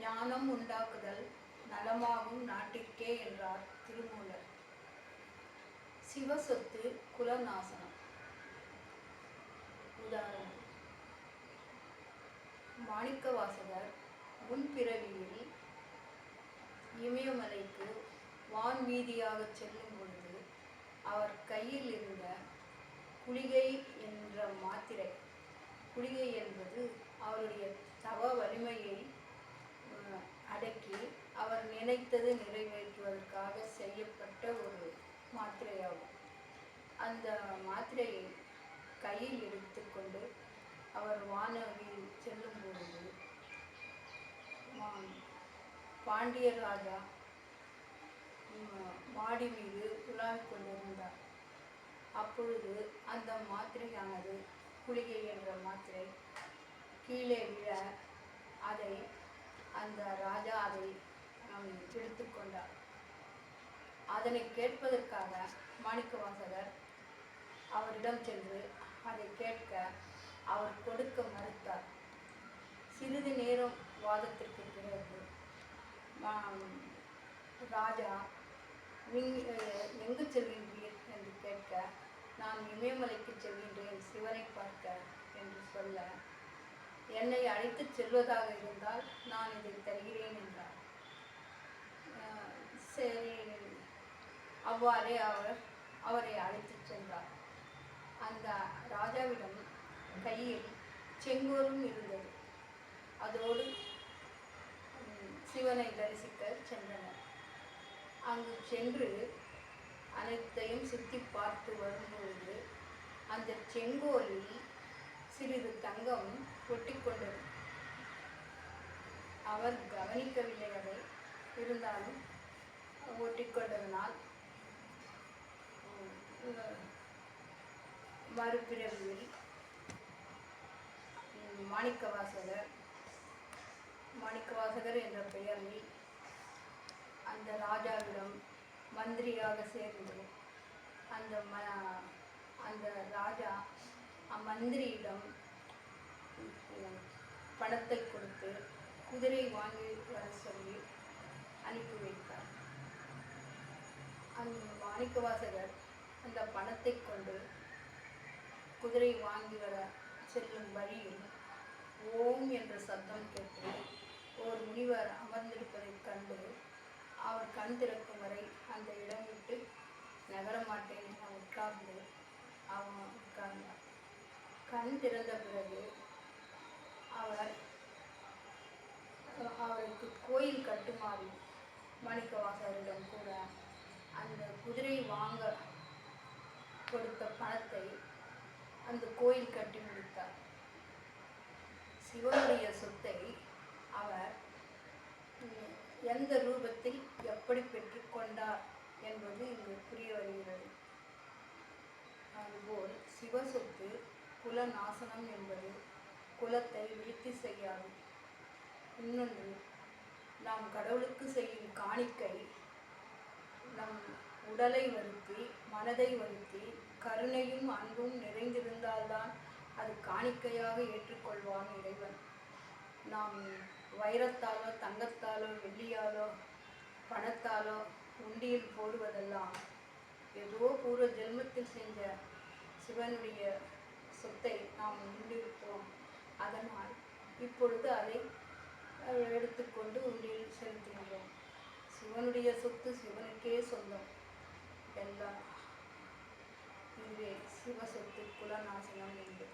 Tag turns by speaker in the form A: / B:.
A: ஞானம் உண்டாக்குதல் நலமாகும் நாட்டிற்கே என்றார் திருமூலர். சிவசொத்து குலநாசனம். உதாரணம்: மாணிக்கவாசகர் முன்பிறவியில் இமயமலைக்கு வான்வீதியாக செல்லும் பொழுது அவர் கையில் இருந்த குளிகை என்ற மாத்திரை, குளிகை என்பது அவருடைய தவ வலிமையை அடக்கி அவர் நினைத்தது நிறைவேற்றுவதற்காக செய்யப்பட்ட ஒரு மாத்திரையாகும். அந்த மாத்திரையை கையில் எடுத்துக்கொண்டு அவர் வானவில் செல்லும் பொழுது பாண்டிய ராஜா மாடி மீது உலாவிக் கொண்டிருந்தார். அப்பொழுது அந்த மாத்திரையானது, குளிகை என்ற மாத்திரை கீழே விழ அந்த ராஜா அதை எடுத்துக்கொண்டார். அதனை கேட்பதற்காக மாணிக்கவாசகர் அவரிடம் சென்று அதை கேட்க அவர் கொடுக்க மறுத்தார். சிறிது நேரம் வாதத்திற்கு பிறகு ராஜா, எங்கு செல்கின்றீர் என்று கேட்க, நான் இமயமலைக்கு செல்கின்றேன் சிவனை பார்க்க என்று சொல்ல, என்னை அழைத்து செல்வதாக இருந்தால் நான் இதை தருகிறேன் என்றார். சரி, அவ்வாறே அவரை அழைத்து சென்றார். அந்த ராஜாவிடம் கையில் செங்கோலும் இருந்தது. அதோடு சிவனை தரிசிக்க சென்றனர். அங்கு சென்று அனைத்தையும் சுற்றி பார்த்து வரும்பொழுது அந்த செங்கோலில் சிறிது தங்கம் ஒட்டிக்கொண்டது. அவர் கவனிக்கவில்லை அதை. இருந்தாலும் ஒட்டிக்கொண்டதனால் மறுபிறவியில் மாணிக்கவாசகர் என்ற பெயரில் அந்த ராஜாவிடம் மந்திரியாக சேர்ந்து அந்த ராஜா அம்மந்திரியிடம் பணத்தை கொடுத்து குதிரை வாங்கி வர சொல்லி அனுப்பி வைத்தார். அந்த மாணிக்கவாசகர் அந்த பணத்தை கொண்டு குதிரை வாங்கி வர செல்லும் வழியில் ஓம் என்ற சத்தம் கேட்டு ஒரு முனிவர் அமர்ந்திருப்பதைக் கண்டு அவர் கண் திறக்கும் வரை அந்த இடம் விட்டு நகர மாட்டேன் என உட்கார்ந்தார். கண் திறந்த பிறகு அவருக்கு கோயில் கட்டுமாறு மாணிக்கவாசகரிடம் கூட அந்த குதிரை வாங்க கொடுத்த பணத்தை அந்த கோயில் கட்டி முடித்தார். சிவனுடைய சொத்தை அவர் எந்த ரூபத்தில் எப்படி பெற்றுக்கொண்டார் என்பது இங்கு புரிய வருகிறது. அதுபோல் சிவசொத்து குலநாசனம் என்பது குலத்தை விருத்தி செய்யாது. இன்னொன்று, நாம் கடவுளுக்கு செய்யும் காணிக்கை நம் உடலை வருத்தி மனதை வருத்தி கருணையும் அன்பும் நிறைந்திருந்தால்தான் அது காணிக்கையாக ஏற்றுக்கொள்வான் இறைவன். நாம் வைரத்தாலோ தங்கத்தாலோ வெள்ளியாலோ பணத்தாலோ உண்டியில் போடுவதெல்லாம் ஏதோ பூர்வ ஜென்மத்தில் செஞ்ச சிவனுடைய சொத்தை நாம் உண்டிருப்போம். அதனால் இப்பொழுது அதை எடுத்துக்கொண்டு உண்டியில் செலுத்துகின்றோம். சிவனுடைய சொத்து சிவனுக்கே சொந்தம் எல்லாம். இதுவே சிவசொத்து குலநாசனம் என்பது.